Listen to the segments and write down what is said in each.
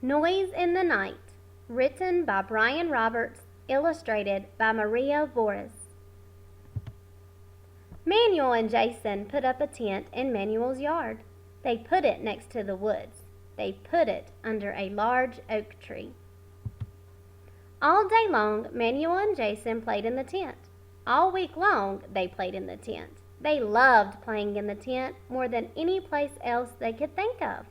Noise in the Night, written by Brian Roberts, illustrated by Maria Voris. Manuel and Jason put up a tent in Manuel's yard. They put it next to the woods. They put it under a large oak tree. All day long, Manuel and Jason played in the tent. All week long, they played in the tent. They loved playing in the tent more than any place else they could think of.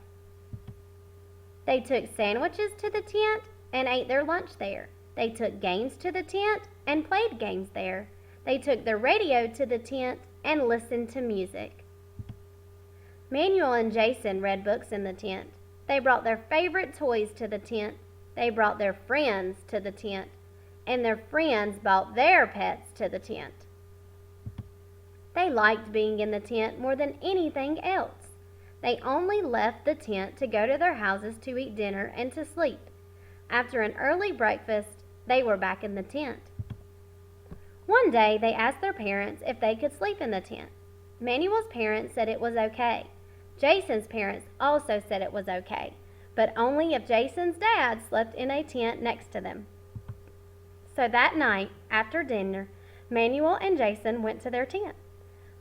They took sandwiches to the tent and ate their lunch there. They took games to the tent and played games there. They took the radio to the tent and listened to music. Manuel and Jason read books in the tent. They brought their favorite toys to the tent. They brought their friends to the tent. And their friends brought their pets to the tent. They liked being in the tent more than anything else. They only left the tent to go to their houses to eat dinner and to sleep. After an early breakfast, they were back in the tent. One day, they asked their parents if they could sleep in the tent. Manuel's parents said it was okay. Jason's parents also said it was okay, but only if Jason's dad slept in a tent next to them. So that night, after dinner, Manuel and Jason went to their tent.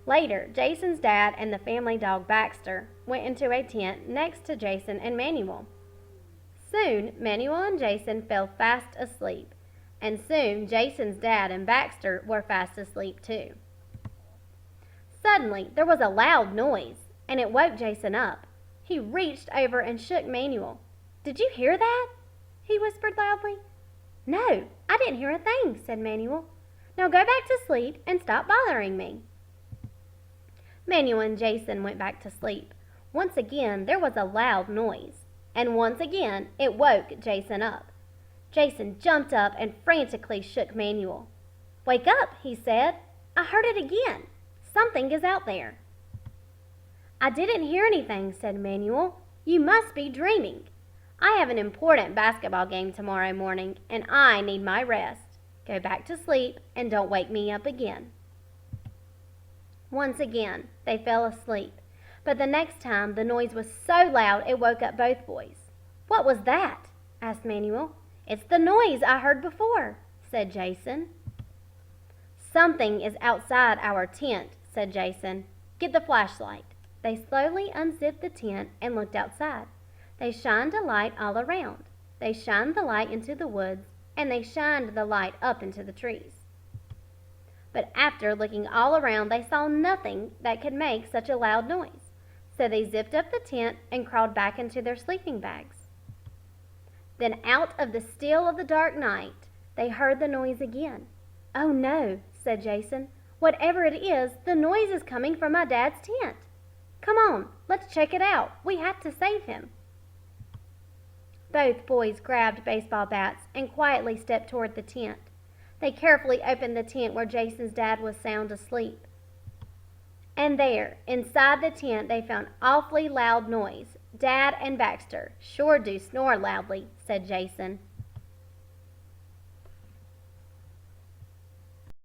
Later, Jason's dad and the family dog Baxter went into a tent next to Jason and Manuel. Soon, Manuel and Jason fell fast asleep, and soon Jason's dad and Baxter were fast asleep too. Suddenly, there was a loud noise, and it woke Jason up. He reached over and shook Manuel. "Did you hear that?" he whispered loudly. "No, I didn't hear a thing," said Manuel. "Now go back to sleep and stop bothering me." Manuel and Jason went back to sleep. Once again, there was a loud noise, and once again, it woke Jason up. Jason jumped up and frantically shook Manuel. "Wake up," he said. "I heard it again. Something is out there." "I didn't hear anything," said Manuel. "You must be dreaming. I have an important basketball game tomorrow morning, and I need my rest. Go back to sleep and don't wake me up again." Once again, they fell asleep, but the next time the noise was so loud it woke up both boys. "What was that?" asked Manuel. "It's the noise I heard before," said Jason. "Something is outside our tent," said Jason. "Get the flashlight." They slowly unzipped the tent and looked outside. They shined a light all around. They shined the light into the woods, and they shined the light up into the trees. But after looking all around, they saw nothing that could make such a loud noise. So they zipped up the tent and crawled back into their sleeping bags. Then out of the still of the dark night, they heard the noise again. "Oh no," said Jason. "Whatever it is, the noise is coming from my dad's tent. Come on, let's check it out. We have to save him." Both boys grabbed baseball bats and quietly stepped toward the tent. They carefully opened the tent where Jason's dad was sound asleep. And there, inside the tent, they found awfully loud noise. "Dad and Baxter sure do snore loudly," said Jason.